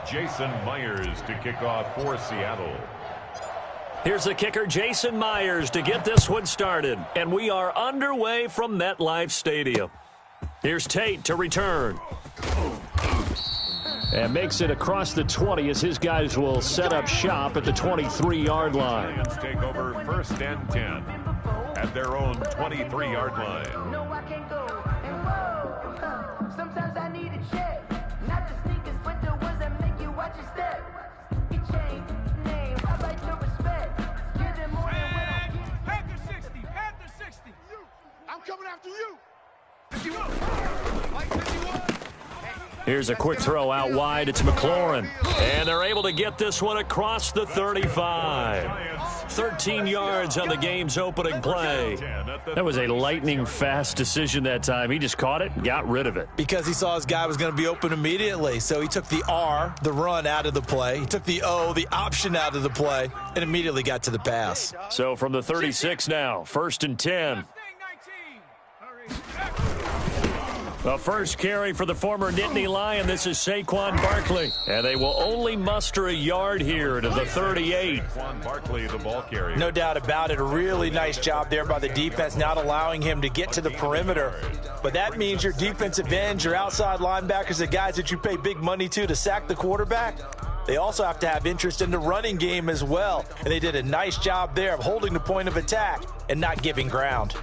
Jason Myers to kick off for Seattle. Here's the kicker, Jason Myers, to get this one started. And we are underway from MetLife Stadium. Here's Tate to return. And makes it across the 20 as his guys will set up shop at the 23-yard line. Lions take over 1st and 10 at their own 23-yard line. No, I can't go. And whoa, sometimes I need a check. Not the sneakers, but the ones that make you watch your step. You change name, I like your respect. Give them more than what I get. Panther 60, Panther 60. I'm coming after you. 51. Like 51. Here's a quick throw out wide. It's McLaurin. And they're able to get this one across the 35. 13 yards on the game's opening play. That was a lightning-fast decision that time. He just caught it and got rid of it. Because he saw his guy was going to be open immediately. So he took the R, the run, out of the play. He took the O, the option, out of the play, and immediately got to the pass. So from the 36 now, 1st and 10. The first carry for the former Nittany Lion. This is Saquon Barkley. And they will only muster a yard here to the 38. Saquon Barkley, the ball carrier. No doubt about it. A really nice job there by the defense, not allowing him to get to the perimeter. But that means your defensive ends, your outside linebackers, the guys that you pay big money to sack the quarterback, they also have to have interest in the running game as well. And they did a nice job there of holding the point of attack and not giving ground.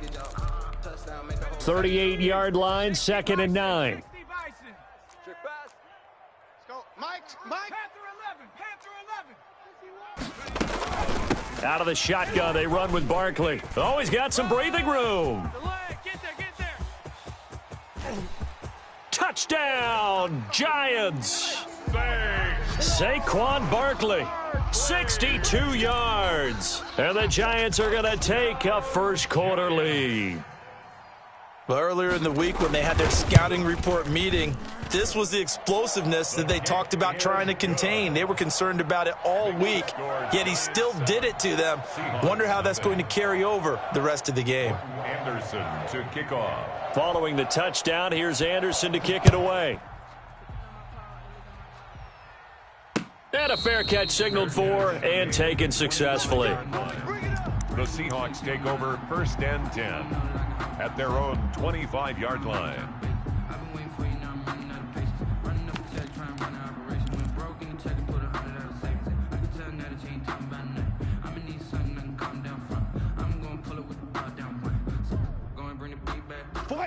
38-yard line, 2nd and 9. Let's go. Mike. Panther 11. Out of the shotgun, they run with Barkley. Oh, he's got some breathing room. Get there. Touchdown, Giants. Saquon Barkley, 62 yards. And the Giants are going to take a first-quarter lead. Well, earlier in the week when they had their scouting report meeting, this was the explosiveness that they talked about trying to contain. They were concerned about it all week, yet he still did it to them. Wonder how that's going to carry over the rest of the game. Anderson to kick off. Following the touchdown, here's Anderson to kick it away. And a fair catch signaled for and taken successfully. The Seahawks take over 1st and 10 at their own 25-yard line.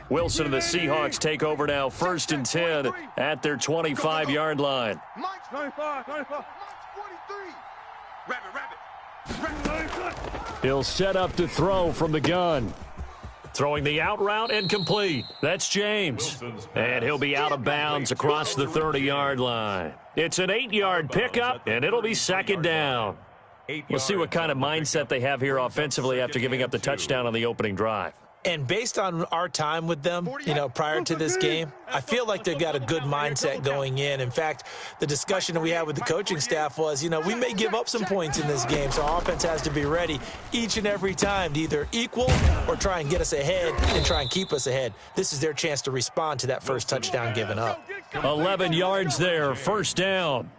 Wilson and the Seahawks take over now, 1st and 10 at their 25-yard line. Mike's 25. Mike's 43. Rabbit. He'll set up to throw from the gun. Throwing the out route and complete. That's James. And he'll be out of bounds across the 30-yard line. It's an 8-yard pickup, and it'll be 2nd down. We'll see what kind of mindset they have here offensively after giving up the touchdown on the opening drive. And based on our time with them, prior to this game, I feel like they've got a good mindset going in. In fact, the discussion that we had with the coaching staff was, we may give up some points in this game, so our offense has to be ready each and every time to either equal or try and get us ahead and try and keep us ahead. This is their chance to respond to that first touchdown given up. 11 yards there, 1st down.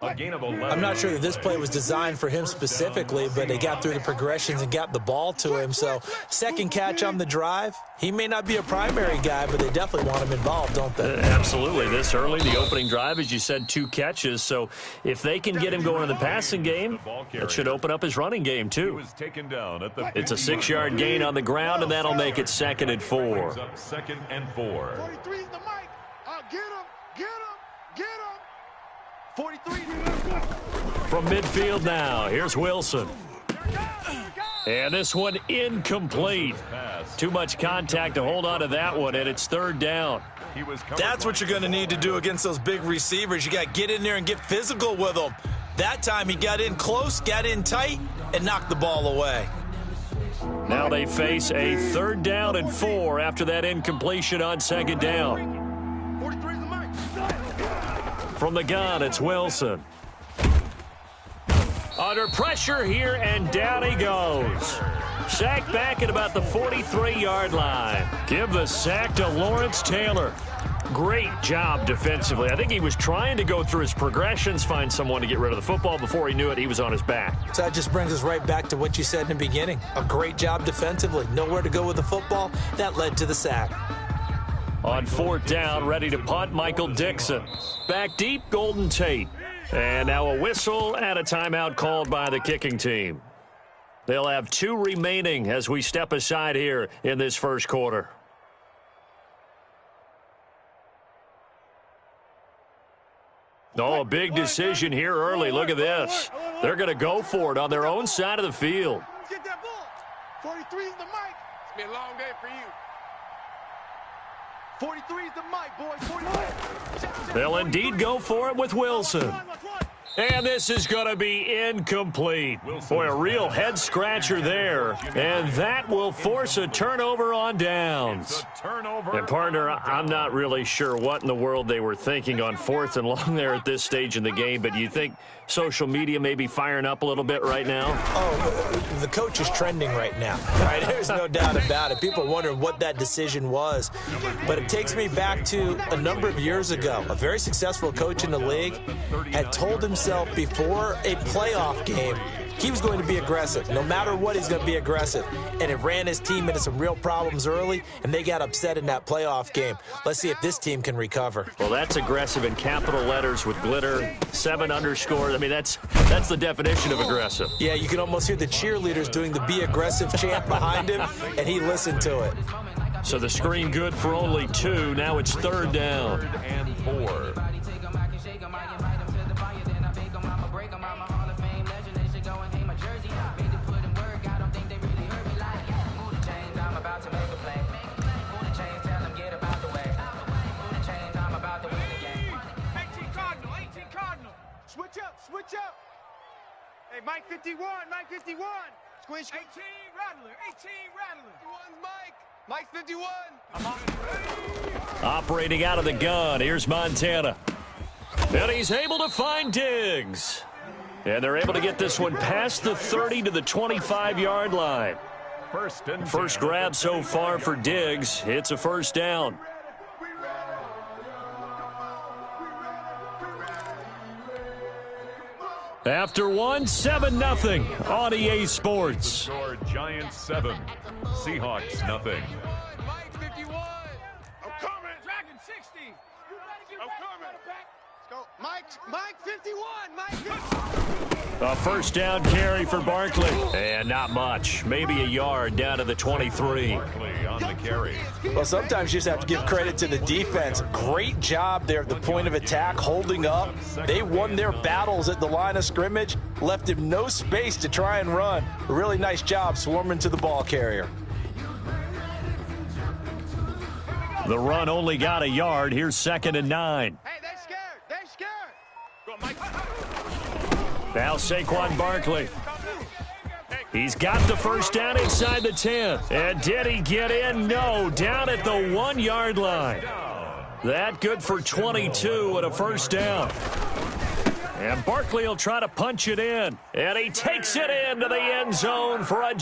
I'm not sure that this play was designed for him specifically, but they got through the progressions and got the ball to him. So, 2nd catch on the drive. He may not be a primary guy, but they definitely want him involved, don't they? Absolutely. This early, the opening drive, as you said, 2 catches. So, if they can get him going in the passing game, that should open up his running game, too. It's a 6-yard gain on the ground, and that'll make it 2nd and 4. 2nd and 4. 43's the mic. Get him. 43. From midfield now, here's Wilson. And this one incomplete. Too much contact to hold on to that one, and it's 3rd down. That's what you're going to need to do against those big receivers. You got to get in there and get physical with them. That time he got in close, got in tight, and knocked the ball away. Now they face a 3rd down and 4 after that incompletion on 2nd down. From the gun, it's Wilson. Under pressure here, and down he goes. Sack back at about the 43-yard line. Give the sack to Lawrence Taylor. Great job defensively. I think he was trying to go through his progressions, find someone to get rid of the football. Before he knew it, he was on his back. So that just brings us right back to what you said in the beginning. A great job defensively. Nowhere to go with the football. That led to the sack. On 4th down, ready to punt, Michael Dixon. Back deep, Golden Tate. And now a whistle and a timeout called by the kicking team. They'll have 2 remaining as we step aside here in this first quarter. Oh, a big decision here early. Look at this. They're going to go for it on their own side of the field. Get that ball. 43 is the mic. It's been a long day for you. 43 is the mic, boy. 43. They'll indeed go for it with Wilson. And this is going to be incomplete. Boy, a real head-scratcher there. And that will force a turnover on downs. And, partner, I'm not really sure what in the world they were thinking on 4th and long there at this stage in the game, but you think social media may be firing up a little bit right now? Oh, the coach is trending right now. Right? There's no doubt about it. People are wondering what that decision was. But it takes me back to a number of years ago. A very successful coach in the league had told himself before a playoff game he was going to be aggressive. No matter what, he's going to be aggressive. And it ran his team into some real problems early, and they got upset in that playoff game. Let's see if this team can recover. Well, that's aggressive in capital letters with glitter, 7 underscores. I mean, that's the definition of aggressive. Yeah, you can almost hear the cheerleaders doing the "Be Aggressive" chant behind him, and he listened to it. So the screen good for only 2. Now it's 3rd down. 3rd and 4. Switch up. Hey, Mike 51, Mike 51. Squish. 18 Rattler, 18 Rattler. 51's Mike. Mike's 51. Operating out of the gun, here's Montana. And he's able to find Diggs. And they're able to get this one past the 30 to the 25-yard line. First grab so far for Diggs. It's a 1st down. After 7-0 on EA Sports. Giants 7, Seahawks nothing. Mike 51. I'm coming. Dragon 60. I'm coming. Let's go. Mike 51. Mike 51. A 1st down carry for Barkley. And not much. Maybe a yard down to the 23. Barkley on the carry. Well, sometimes you just have to give credit to the defense. Great job there at the point of attack, holding up. They won their battles at the line of scrimmage, left him no space to try and run. A really nice job swarming to the ball carrier. The run only got a yard. Here's 2nd and 9. Hey, they're scared. They're scared. Go, Mike. Now Saquon Barkley. He's got the 1st down inside the 10. And did he get in? No, down at the 1-yard line. That good for 22 and a 1st down. And Barkley will try to punch it in. And he takes it into the end zone for a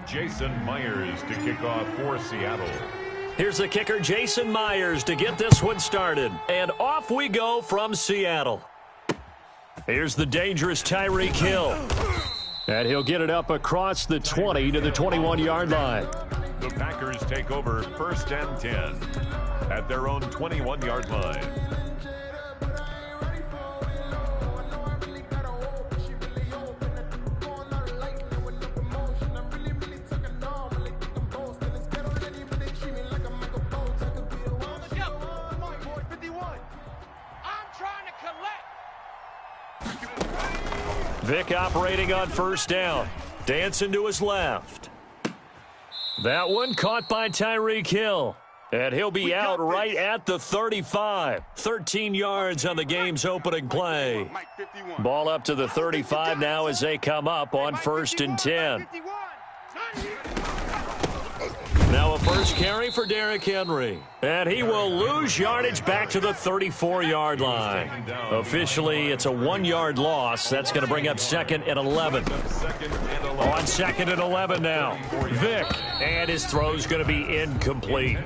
Jason Myers to kick off for Seattle. Here's the kicker, Jason Myers, to get this one started. And off we go from Seattle. Here's the dangerous Tyreek Hill. And he'll get it up across the 20 to the 21-yard line. The Packers take over 1st and 10 at their own 21-yard line. Vick operating on 1st down. Dancing to his left. That one caught by Tyreek Hill. And he'll be out right at the 35. 13 yards on the game's opening play. Ball up to the 35 now as they come up on 1st and 10. Now a first carry for Derrick Henry. And he will lose yardage back to the 34-yard line. Officially, it's a 1-yard loss. That's going to bring up 2nd and 11. On 2nd and 11 now. Vick. And his throw's going to be incomplete.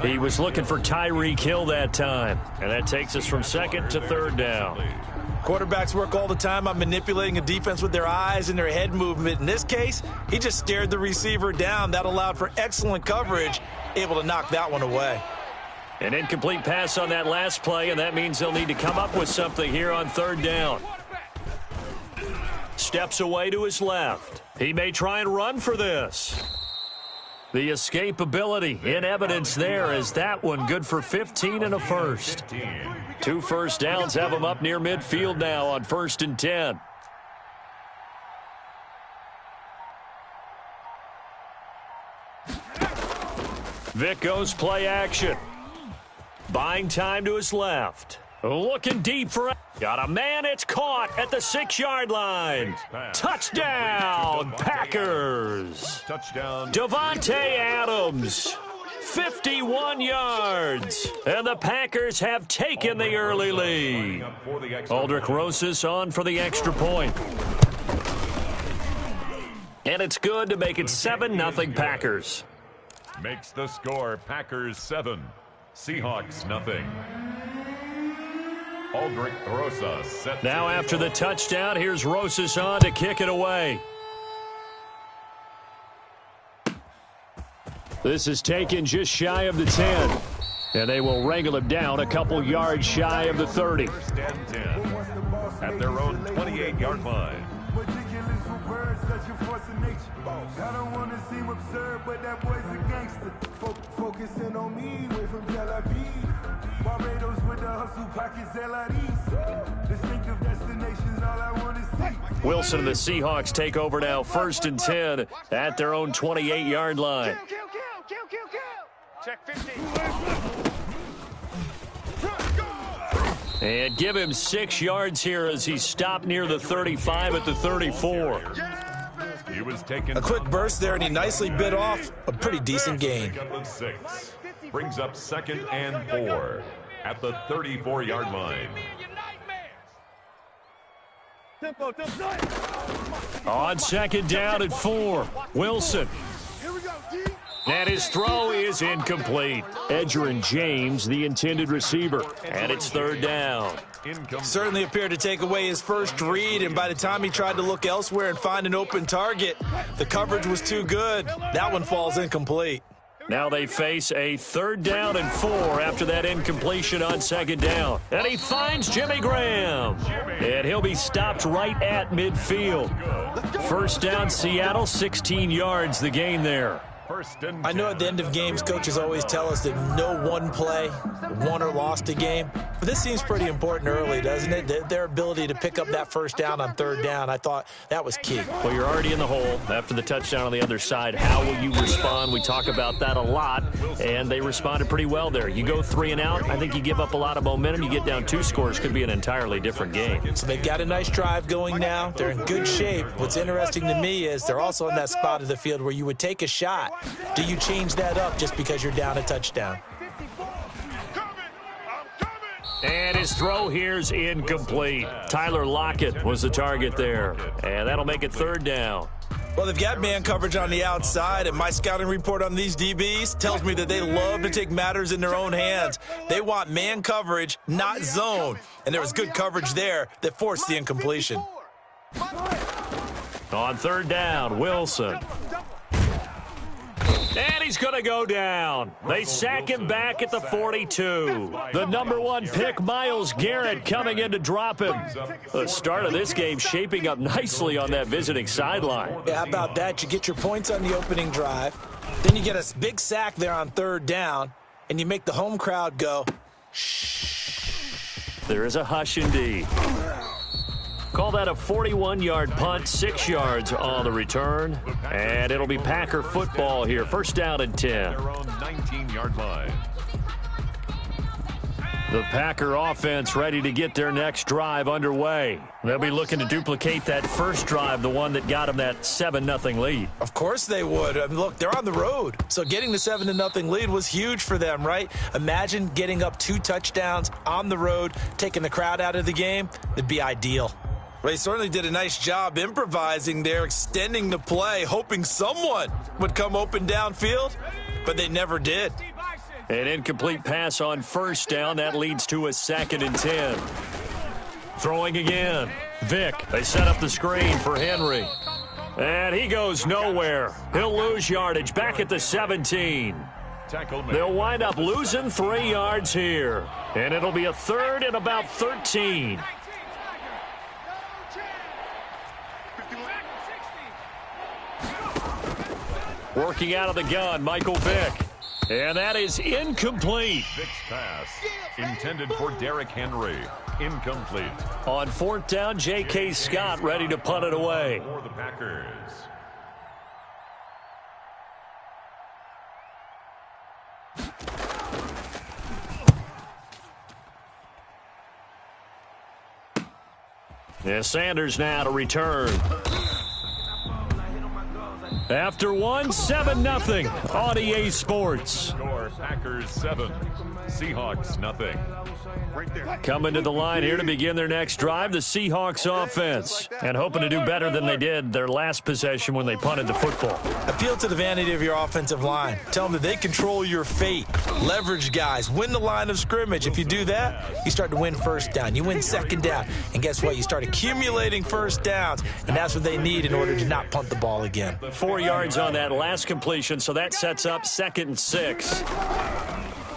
He was looking for Tyreek Hill that time. And that takes us from 2nd to 3rd down. Quarterbacks work all the time on manipulating a defense with their eyes and their head movement. In this case, he just stared the receiver down. That allowed for excellent coverage, able to knock that one away. An incomplete pass on that last play, and that means they'll need to come up with something here on 3rd down. Steps away to his left. He may try and run for this. The escapability in evidence there as that one good for 15 and a first. 2 first downs have him up near midfield now on 1st and 10. Vick goes play action. Buying time to his left. Looking deep for... Got a man, it's caught at the 6-yard line. Touchdown, Packers. Touchdown. Davante Adams. 51 yards. And the Packers have taken the early lead. Aldrich Rosas on for the extra point. And it's good to make it 7-0 Packers. Makes the score Packers 7, Seahawks nothing. Aldrich Rosas set. Now after the touchdown, here's Rosas on to kick it away. This is taken just shy of the 10. And they will wrangle him down a couple yards shy of the 30. 1st and 10 at their own 28-yard line. I don't want to seem absurd, but that boy's a gangster. Focusing on me, way from Tel Aviv. Barbados with the hustle pockets, LREs. Distinctive destinations, all I want to see. Wilson and the Seahawks take over now, 1st and 10 at their own 28-yard line. Kill. Check 15. And give him 6 yards here as he stopped near the 35 at the 34. He was taken. A quick burst there, and he nicely bit off a pretty decent gain. Brings up 2nd and 4 at the 34-yard line. On 2nd down and 4, Wilson. And his throw is incomplete. Edgerrin James, the intended receiver. And it's 3rd down. Certainly appeared to take away his first read, and by the time he tried to look elsewhere and find an open target, the coverage was too good. That one falls incomplete. Now they face a 3rd down and 4 after that incompletion on 2nd down. And he finds Jimmy Graham. And he'll be stopped right at midfield. 1st down, Seattle, 16 yards the gain there. I know at the end of games, coaches always tell us that no one play won or lost a game. But this seems pretty important early, doesn't it? Their ability to pick up that 1st down on 3rd down, I thought that was key. Well, you're already in the hole after the touchdown on the other side. How will you respond? We talk about that a lot, and they responded pretty well there. You go 3 and out, I think you give up a lot of momentum. You get down 2 scores, could be an entirely different game. So they've got a nice drive going now. They're in good shape. What's interesting to me is they're also in that spot of the field where you would take a shot. Do you change that up just because you're down a touchdown? And his throw here's incomplete. Tyler Lockett was the target there. And that'll make it 3rd down. Well, they've got man coverage on the outside, and my scouting report on these DBs tells me that they love to take matters in their own hands. They want man coverage, not zone, and there was good coverage there that forced the incompletion. On third down, Wilson. And he's going to go down. They sack him back at the 42. The number 1 pick, Myles Garrett, coming in to drop him. The start of this game shaping up nicely on that visiting sideline. Yeah, how about that? You get your points on the opening drive. Then you get a big sack there on third down, and you make the home crowd go, shh. There is a hush indeed. Call that a 41-yard punt, 6 yards on the return. And it'll be Packer football here. First down and 10. Their own 19-yard line. The Packer offense ready to get their next drive underway. They'll be looking to duplicate that first drive, the one that got them that 7-0 lead. Of course they would. I mean, look, they're on the road. So getting the 7-0 lead was huge for them, right? Imagine getting up 2 touchdowns on the road, taking the crowd out of the game. It'd be ideal. Well, they certainly did a nice job improvising there, extending the play, hoping someone would come open downfield, but they never did. An incomplete pass on first down. That leads to a 2nd and 10. Throwing again. Vick. They set up the screen for Henry. And he goes nowhere. He'll lose yardage back at the 17. They'll wind up losing 3 yards here. And it'll be a 3rd and about 13. Working out of the gun, Michael Vick. And that is incomplete. Vick's pass intended for Derrick Henry. Incomplete. On 4th down, J.K. Scott ready to punt it away. For the Packers. Yeah, Sanders now to return. After one, 7-0 on EA Sports. Score Packers 7, Seahawks nothing. Coming to the line here to begin their next drive, the Seahawks offense. And hoping to do better than they did their last possession when they punted the football. Appeal to the vanity of your offensive line. Tell them that they control your fate. Leverage guys. Win the line of scrimmage. If you do that, you start to win first down. You win 2nd down. And guess what? You start accumulating first downs. And that's what they need in order to not punt the ball again. 4 yards on that last completion, so that sets up 2nd and 6.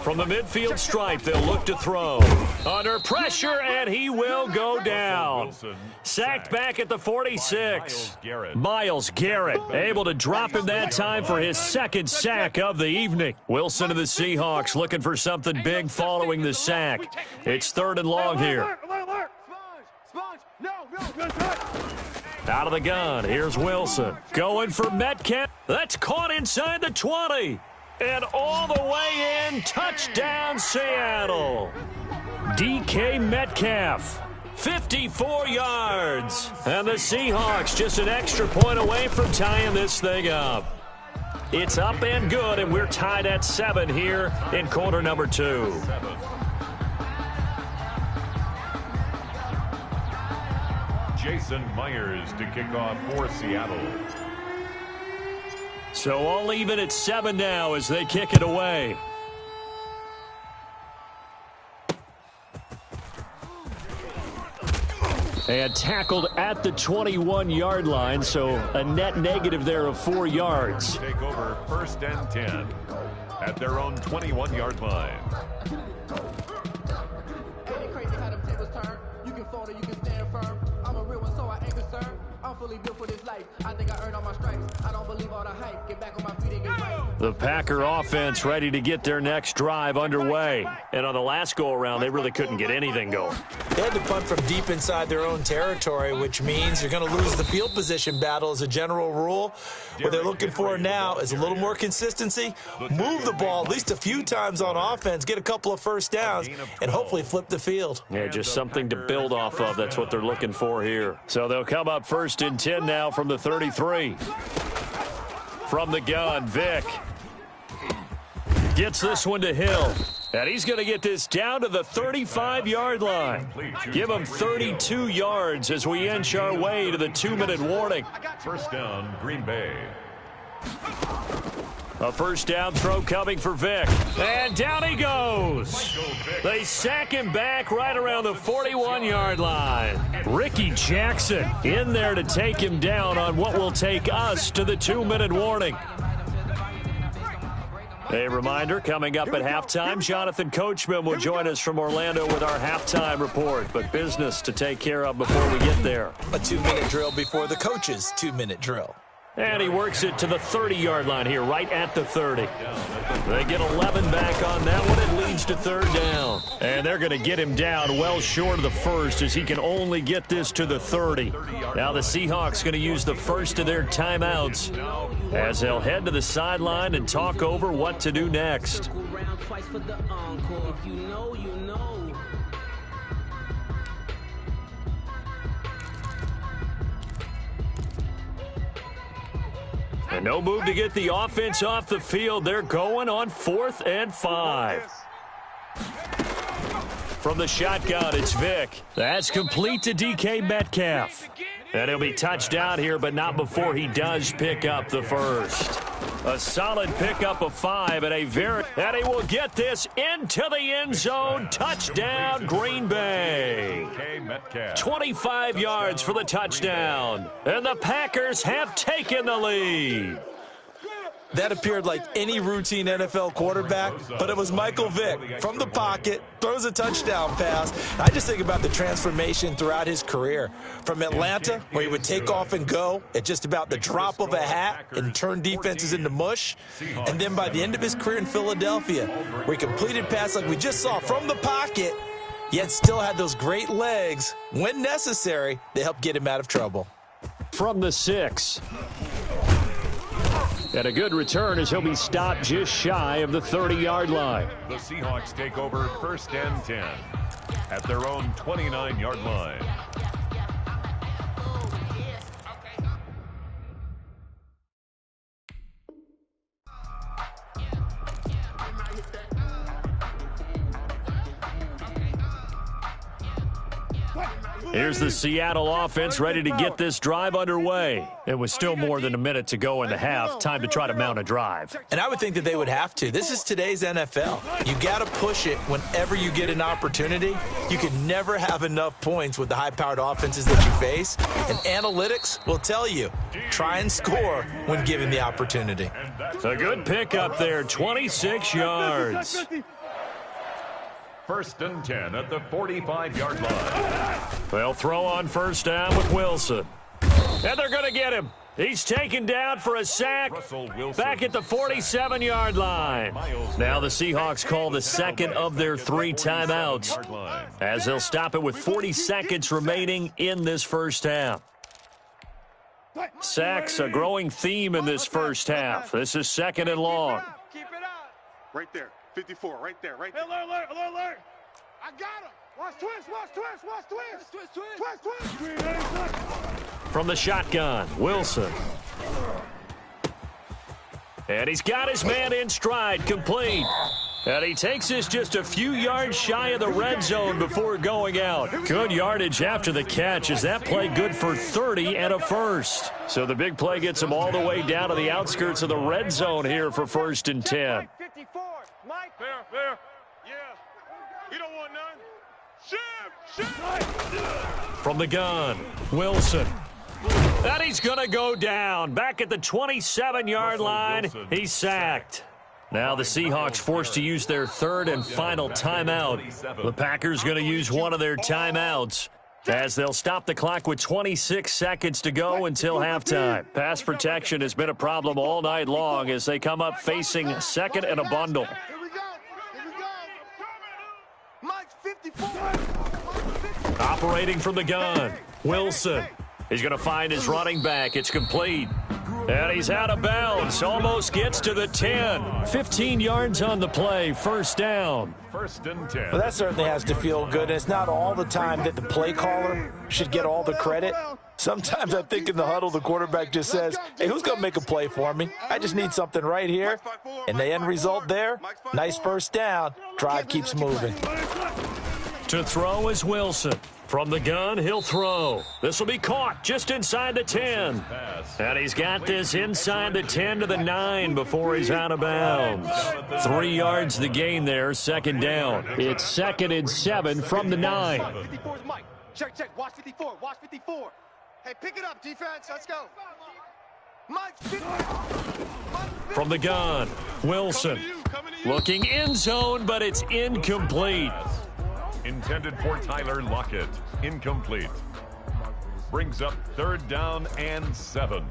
From the midfield stripe, they'll look to throw. Under pressure, and he will go down. Sacked back at the 46. Myles Garrett able to drop him that time for his 2nd sack of the evening. Wilson of the Seahawks looking for something big following the sack. It's 3rd and long here. Out of the gun, here's Wilson. Going for Metcalf. That's caught inside the 20. And all the way in, touchdown Seattle. DK Metcalf, 54 yards. And the Seahawks just an extra point away from tying this thing up. It's up and good, and we're tied at 7 here in quarter number 2. Jason Myers to kick off for Seattle. So all even at 7 now as they kick it away. And tackled at the 21-yard line, so a net negative there of 4 yards. Take over 1st and 10 at their own 21-yard line. Ain't it crazy how them tables turn? You can fold or you can stand firm. I'm a real one, so I ain't concerned. I'm fully built for this life. I think I earned all my stripes. I don't believe all the hype. Get back on my feet and get right. The Packer offense ready to get their next drive underway. And on the last go-around, they really couldn't get anything going. They had to punt from deep inside their own territory, which means you're going to lose the field position battle as a general rule. What they're looking for now is a little more consistency, move the ball at least a few times on offense, get a couple of first downs, and hopefully flip the field. Yeah, just something to build off of. That's what they're looking for here. So they'll come up 1st and 10 now from the 33. From the gun, Vick gets this one to Hill. And he's going to get this down to the 35-yard line. Give him 32 yards as we inch our way to the 2-minute warning. First down, Green Bay. A first down throw coming for Vick. And down he goes. They sack him back right around the 41-yard line. Ricky Jackson in there to take him down on what will take us to the 2-minute warning. A reminder, coming up at halftime, Jonathan Coachman will join us from Orlando with our halftime report. But business to take care of before we get there. A 2-minute drill before the coach's 2-minute drill. And he works it to the 30-yard line here, right at the 30. They get 11 back on that one. It leads to third down. And they're going to get him down well short of the first as he can only get this to the 30. Now the Seahawks going to use the first of their timeouts as they'll head to the sideline and talk over what to do next. And no move to get the offense off the field. They're going on 4th and 5. From the shotgun, it's Vick. That's complete to DK Metcalf. And he'll be touched down here, but not before he does pick up the first. A solid pickup of 5 and and he will get this into the end zone. Touchdown, Green Bay. 25 yards for the touchdown. And the Packers have taken the lead. That appeared like any routine NFL quarterback, but it was Michael Vick from the pocket, throws a touchdown pass. I just think about the transformation throughout his career. From Atlanta, where he would take off and go at just about the drop of a hat and turn defenses into mush. And then by the end of his career in Philadelphia, where he completed passes like we just saw from the pocket, yet still had those great legs, when necessary, they helped get him out of trouble. From the 6. And a good return as he'll be stopped just shy of the 30-yard line. The Seahawks take over 1st and 10 at their own 29-yard line. Here's the Seattle offense ready to get this drive underway. It was still more than a minute to go in the half. Time to try to mount a drive. And I would think that they would have to. This is today's NFL. You got to push it whenever you get an opportunity. You can never have enough points with the high-powered offenses that you face. And analytics will tell you, try and score when given the opportunity. A good pickup there, 26 yards. 1st and 10 at the 45-yard line. They'll throw on first down with Wilson. And they're going to get him. He's taken down for a sack back at the 47-yard line. Now the Seahawks call the second of their 3 timeouts as they'll stop it with 40 seconds remaining in this first half. Sacks, a growing theme in this first half. This is 2nd and long. Keep it out. Right there. 54, right there, right there. Alert. I got him. Watch twist. From the shotgun, Wilson. And he's got his man in stride, complete. And he takes this just a few yards shy of the red zone before going out. Good yardage after the catch as that play good for 30 and a first. So the big play gets him all the way down to the outskirts of the red zone here for 1st and 10. Mike, there. Yeah. You don't want none. Shoot. From the gun, Wilson. And he's going to go down. Back at the 27-yard line, he's sacked. Now the Seahawks forced to use their 3rd and final timeout. The Packers going to use one of their timeouts as they'll stop the clock with 26 seconds to go until halftime. Pass protection has been a problem all night long as they come up facing 2nd and a bundle. Here we go. Mike's 54. Operating from the gun, Wilson. He's going to find his running back. It's complete. And he's out of bounds. Almost gets to the 10. 15 yards on the play. First down. First and 10. Well, that certainly has to feel good. It's not all the time that the play caller should get all the credit. Sometimes I think in the huddle, the quarterback just says, hey, who's going to make a play for me? I just need something right here. And the end result there, nice first down. Drive keeps moving. To throw is Wilson. From the gun, he'll throw. This will be caught just inside the 10. And he's got this inside the 10 to the 9 before he's out of bounds. 3 yards the gain there, second down. It's 2nd and 7 from the 9. 54 is Mike. Check. Watch 54. Watch 54. Hey, pick it up, defense. Let's go. Mike, From the gun, Wilson. Looking end zone, but it's incomplete. Intended for Tyler Lockett. Incomplete. Brings up 3rd down and 7.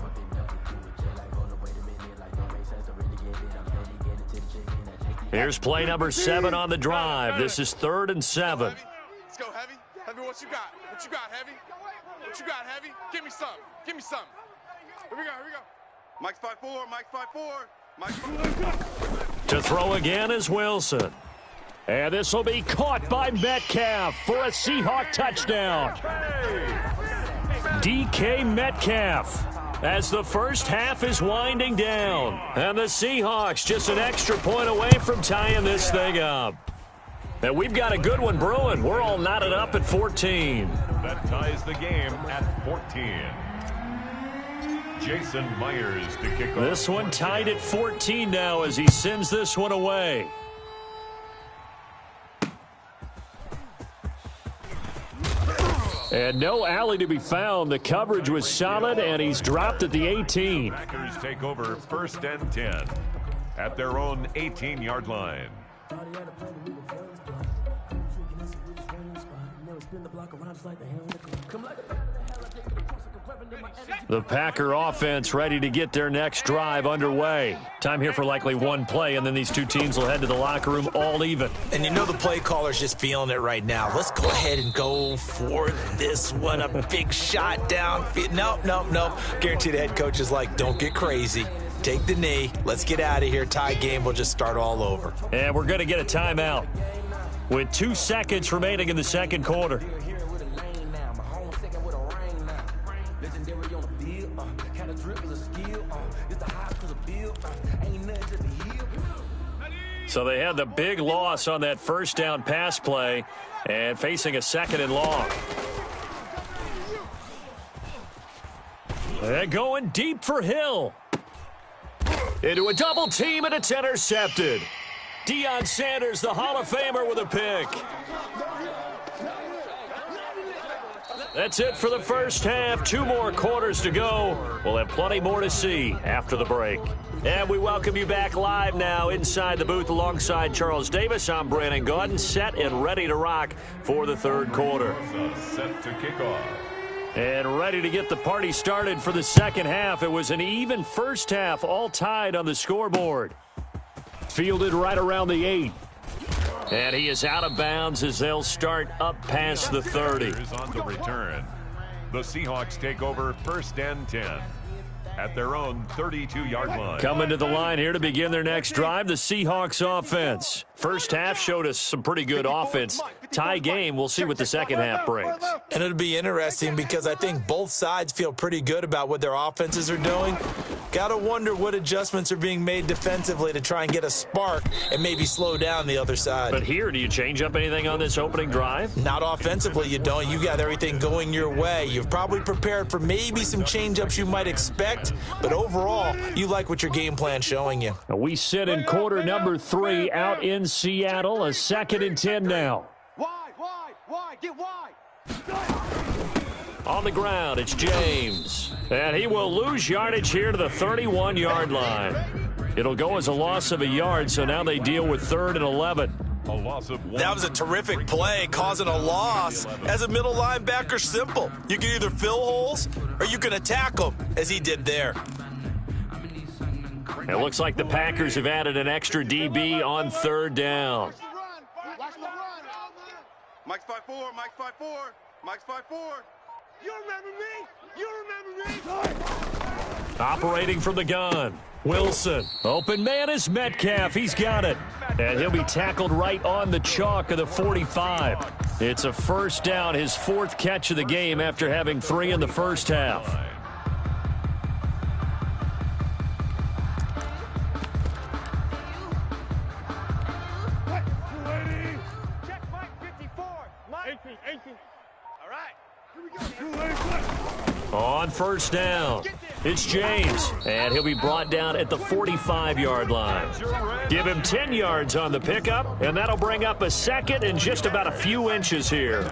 Here's play number 7 on the drive. This is 3rd and 7. let's go, Heavy. Heavy, what you got? What you got, Heavy? What you got, Heavy? Give me some. Give me some. Here we go. Mike's 5-4. Mike's 5-4. Mike's 5-4. To throw again is Wilson. And this will be caught by Metcalf for a Seahawk touchdown. DK Metcalf as the first half is winding down. And the Seahawks just an extra point away from tying this thing up. And we've got a good one brewing. We're all knotted up at 14. That ties the game at 14. Jason Myers to kick off. This one tied at 14 now as he sends this one away. And no alley to be found. The coverage was solid, and he's dropped at the 18. Packers take over 1st and 10 at their own 18-yard line. The Packer offense ready to get their next drive underway. Time here for likely one play, and then these two teams will head to the locker room all even. And you know the play caller's just feeling it right now. Let's go ahead and go for this one. A big shot down. No. Guarantee the head coach is like, don't get crazy. Take the knee. Let's get out of here. Tie game. We'll just start all over. And we're going to get a timeout with 2 seconds remaining in the second quarter. So they had the big loss on that first down pass play and facing a 2nd and long. And going deep for Hill. Into a double team, and it's intercepted. Deion Sanders, the Hall of Famer, with a pick. That's it for the first half. 2 more quarters to go. We'll have plenty more to see after the break. And we welcome you back live now inside the booth alongside Charles Davis. I'm Brandon Gaudin, set and ready to rock for the third quarter. Set to kick off. And ready to get the party started for the second half. It was an even first half, all tied on the scoreboard. Fielded right around the 8. And he is out of bounds as they'll start up past the 30. On the return. The Seahawks take over 1st and 10 at their own 32-yard line. Coming to the line here to begin their next drive, the Seahawks offense. First half showed us some pretty good offense. Tie game, we'll see what the second half brings. And it'll be interesting because I think both sides feel pretty good about what their offenses are doing. Got to wonder what adjustments are being made defensively to try and get a spark and maybe slow down the other side. But here, do you change up anything on this opening drive? Not offensively, you don't. You got everything going your way. You've probably prepared for maybe some change-ups you might expect, but overall, you like what your game plan's showing you. We sit in quarter number 3 out in Seattle, a 2nd and 10 now. Wide, get wide. On the ground, it's James. And he will lose yardage here to the 31-yard line. It'll go as a loss of a yard, so now they deal with 3rd and 11. A loss of 1. That was a terrific play, causing a loss. As a middle linebacker, simple. You can either fill holes or you can attack them, as he did there. It looks like the Packers have added an extra DB on 3rd down. Mike's 5-4. Mike's 5-4. Mike's 5-4. You remember me? Operating from the gun. Wilson. Open man is Metcalf. He's got it. And he'll be tackled right on the chalk of the 45. It's a first down, his 4th catch of the game after having 3 in the first half. Check Mike 54. Mike. 18. All right. On first down, it's James, and he'll be brought down at the 45-yard line. Give him 10 yards on the pickup, and that'll bring up a second and just about a few inches here.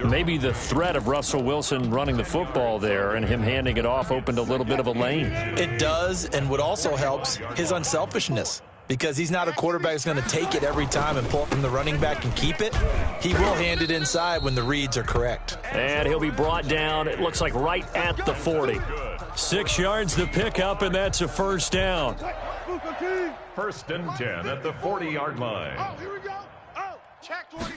Maybe the threat of Russell Wilson running the football there and him handing it off opened a little bit of a lane. It does, and what also helps, his unselfishness. Because he's not a quarterback that's going to take it every time and pull from the running back and keep it. He will hand it inside when the reads are correct. And he'll be brought down, it looks like right at the 40. 6 yards the pickup, and that's a first down. First and 10 at the 40-yard line. Oh, here we go. Oh, check 20.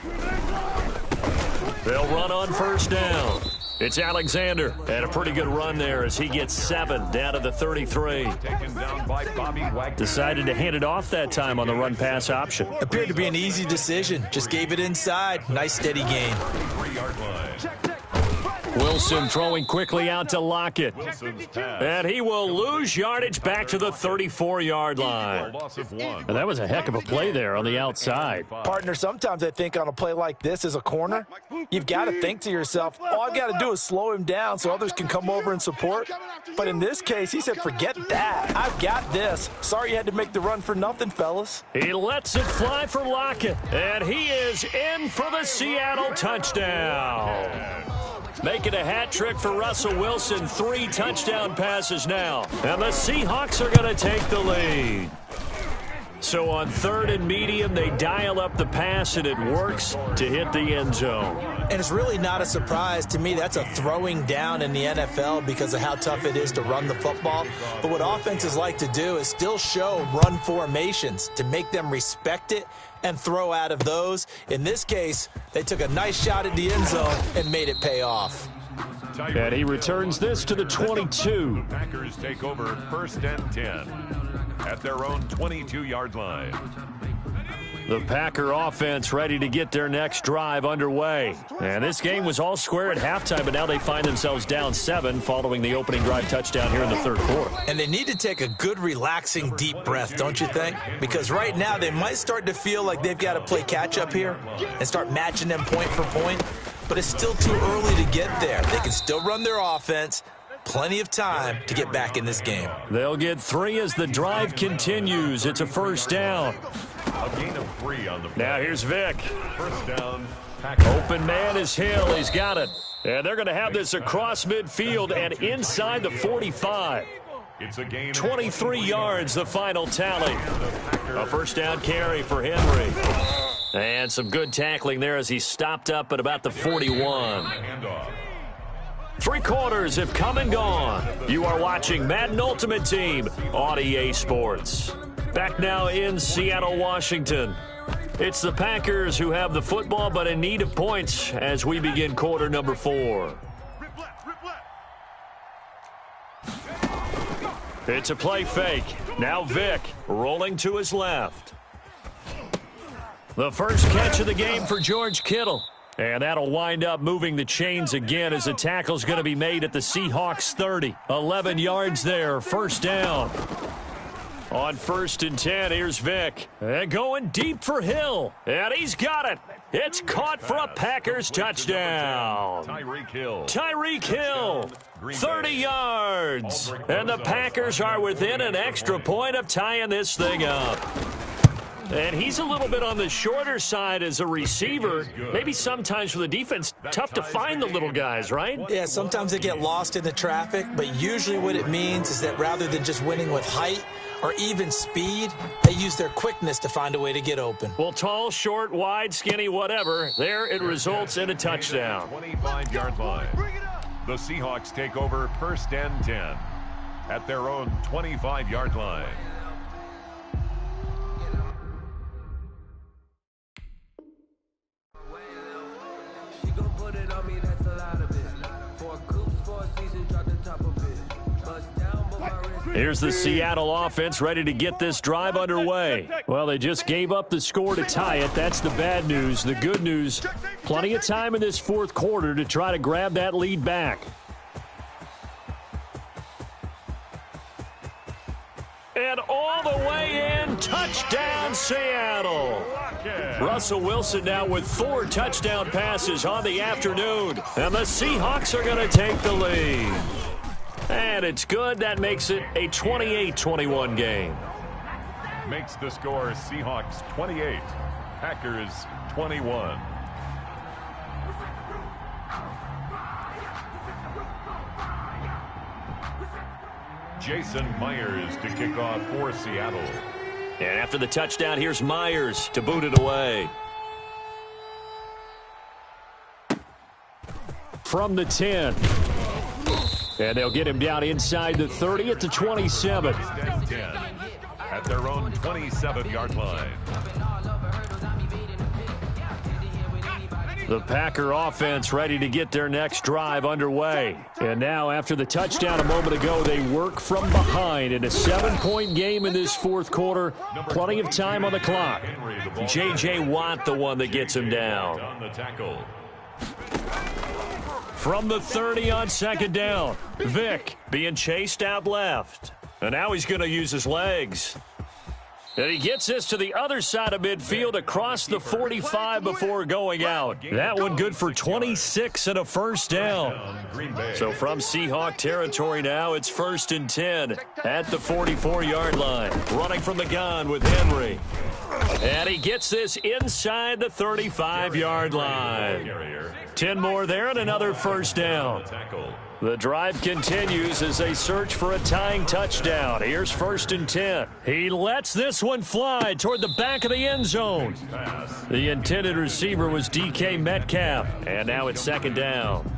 They'll run on first down. It's Alexander, and a pretty good run there as he gets 7 down to the 33. Taken down by Bobby Wagner. Decided to hand it off that time on the run-pass option. Appeared to be an easy decision. Just gave it inside. Nice steady gain. 3-yard line. Wilson throwing quickly out to Lockett. Wilson's pass. And he will lose yardage back to the 34-yard A line. loss of 1. And that was a heck of a play there on the outside. Partner, sometimes I think on a play like this as a corner, you've got to think to yourself, all I've got to do is slow him down so others can come over and support. But in this case, he said, forget that. I've got this. Sorry you had to make the run for nothing, fellas. He lets it fly for Lockett. And he is in for the Seattle touchdown. Making a hat trick for Russell Wilson. 3 touchdown passes now. And the Seahawks are going to take the lead. So on 3rd and medium, they dial up the pass, and it works to hit the end zone. And it's really not a surprise to me. That's a throwing down in the NFL because of how tough it is to run the football. But what offenses like to do is still show run formations to make them respect it and throw out of those. In this case, they took a nice shot at the end zone and made it pay off. And he returns this to the 22. The Packers take over first and 10 at their own 22-yard line. The Packer offense ready to get their next drive underway. And this game was all square at halftime, but now they find themselves down 7 following the opening drive touchdown here in the 3rd quarter. And they need to take a good, relaxing, deep breath, don't you think? Because right now they might start to feel like they've got to play catch-up here and start matching them point for point. But it's still too early to get there. They can still run their offense. Plenty of time to get back in this game. They'll get 3 as the drive continues. It's a first down. A gain of 3 on the play. Now here's Vic. First down, Packers. Open man is Hill. He's got it. And they're going to have this across midfield and inside the 45. It's a gain of 23 yards, the final tally. A first down carry for Henry. And some good tackling there as he stopped up at about the 41. Handoff. 3 quarters have come and gone. You are watching Madden Ultimate Team on EA Sports. Back now in Seattle, Washington. It's the Packers who have the football but in need of points as we begin quarter number 4. It's a play fake. Now Vic rolling to his left. The first catch of the game for George Kittle. And that'll wind up moving the chains again as the tackle's going to be made at the Seahawks 30. 11 yards there, first down. On 1st and 10, here's Vic. And going deep for Hill. And he's got it. It's caught for a Packers touchdown. Tyreek Hill. Tyreek Hill, 30 yards. And the Packers are within an extra point of tying this thing up. And he's a little bit on the shorter side as a receiver. Maybe sometimes for the defense, tough to find the little guys, right? Yeah, sometimes they get lost in the traffic, but usually what it means is that rather than just winning with height or even speed, they use their quickness to find a way to get open. Well, tall, short, wide, skinny, whatever, there it results in a touchdown. 25-yard line. The Seahawks take over first and 10 at their own 25-yard line. Here's the Seattle offense ready to get this drive underway. Well, they just gave up the score to tie it. That's the bad news. The good news, plenty of time in this fourth quarter to try to grab that lead back. And all the way in, touchdown Seattle. Russell Wilson now with 4 touchdown passes on the afternoon. And the Seahawks are going to take the lead. And it's good. That makes it a 28-21 game. Makes the score Seahawks 28, Packers 21. Jason Myers to kick off for Seattle. And after the touchdown, here's Myers to boot it away. From the 10. And they'll get him down inside the 30 at the 27. At their own 27-yard line. The Packer offense ready to get their next drive underway. And now after the touchdown a moment ago, they work from behind in a 7-point game in this fourth quarter. Plenty of time on the clock. J.J. Watt the one that gets him down. From the 30 on second down, Vick being chased out left. And now he's going to use his legs. And he gets this to the other side of midfield across the 45 before going out. That one good for 26 and a first down. So from Seahawk territory now, it's 1st and 10 at the 44-yard line. Running from the gun with Henry. And he gets this inside the 35-yard line. 10 more there and another first down. The drive continues as they search for a tying touchdown. Here's 1st and 10. He lets this one fly toward the back of the end zone. The intended receiver was DK Metcalf, and now it's 2nd down.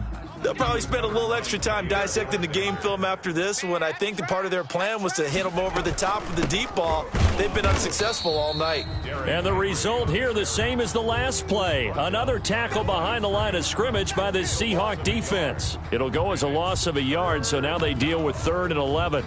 They'll probably spend a little extra time dissecting the game film after this when I think the part of their plan was to hit them over the top of the deep ball. They've been unsuccessful all night. And the result here the same as the last play. Another tackle behind the line of scrimmage by the Seahawk defense. It'll go as a loss of a yard, so now they deal with 3rd and 11.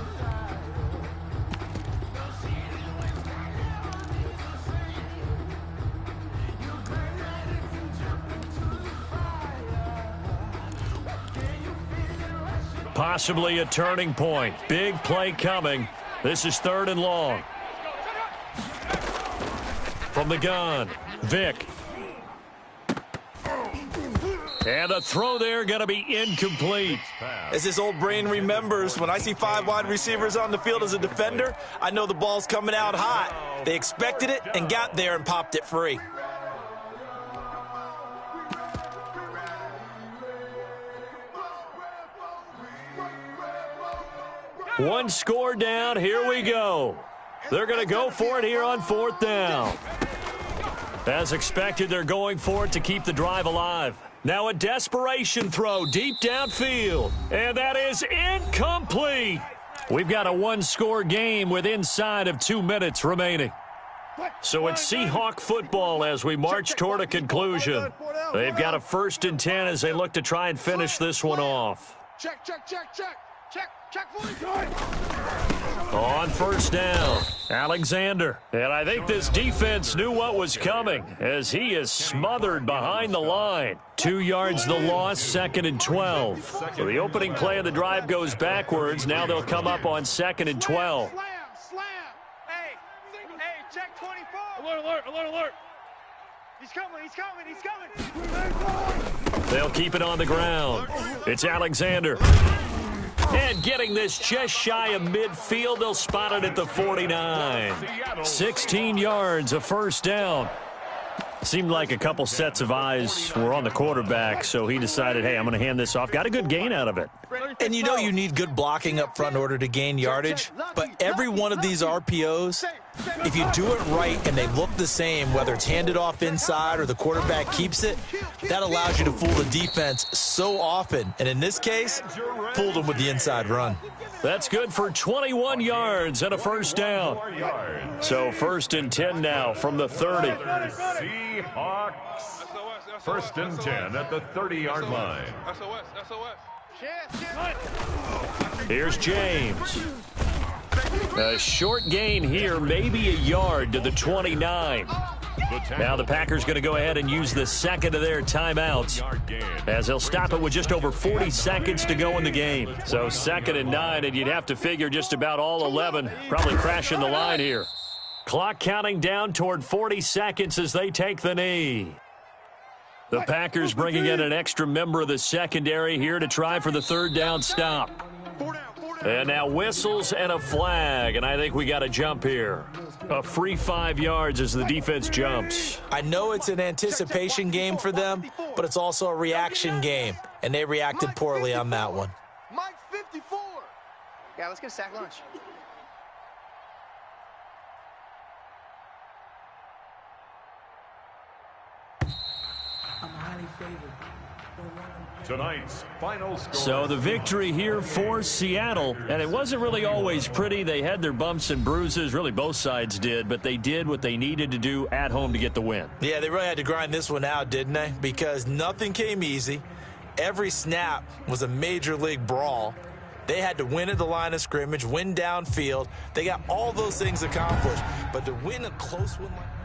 Possibly a turning point. Big play coming. This is 3rd and long. From the gun, Vick. And the throw there going to be incomplete. As his old brain remembers, when I see 5 wide receivers on the field as a defender, I know the ball's coming out hot. They expected it and got there and popped it free. One score down. Here we go. They're going to go for it here on 4th down. As expected, they're going for it to keep the drive alive. Now a desperation throw deep downfield. And that is incomplete. We've got a 1-score game with inside of 2 minutes remaining. So it's Seahawk football as we march toward a conclusion. They've got a 1st and 10 as they look to try and finish this one off. Check. On 1st down, Alexander. And I think this defense knew what was coming as he is smothered behind the line. 2 yards the loss, 2nd and 12. So the opening play of the drive goes backwards. Now they'll come up on 2nd and 12. Slam. Hey, check 24. Alert. He's coming. They'll keep it on the ground. It's Alexander. And getting this just shy of midfield, they'll spot it at the 49. 16 yards, a first down. Seemed like a couple sets of eyes were on the quarterback, so he decided, hey, I'm going to hand this off. Got a good gain out of it. And you know you need good blocking up front in order to gain yardage, but every one of these RPOs, if you do it right and they look the same, whether it's handed off inside or the quarterback keeps it, that allows you to fool the defense so often. And in this case, fooled them with the inside run. That's good for 21 yards and a first down. So 1st and 10 now from the 30. Seahawks. 1st and 10 at the 30-yard line. SOS. Here's James. A short gain here, maybe a yard to the 29. Now the Packers going to go ahead and use the second of their timeouts as they'll stop it with just over 40 seconds to go in the game. So 2nd and 9, and you'd have to figure just about all 11 probably crashing the line here. Clock counting down toward 40 seconds as they take the knee. The Packers bringing in an extra member of the secondary here to try for the 3rd down stop. And now whistles and a flag, and I think we got a jump here. A free 5 yards as the defense jumps. I know it's an anticipation game for them, but it's also a reaction game, and they reacted poorly on that one. Mike 54. Yeah, let's get a sack lunch. I'm highly favored. Tonight's final score. So the victory here for Seattle, and it wasn't really always pretty. They had their bumps and bruises, really both sides did, but they did what they needed to do at home to get the win. Yeah, they really had to grind this one out, didn't they? Because nothing came easy. Every snap was a major league brawl. They had to win at the line of scrimmage, win downfield. They got all those things accomplished, but to win a close one like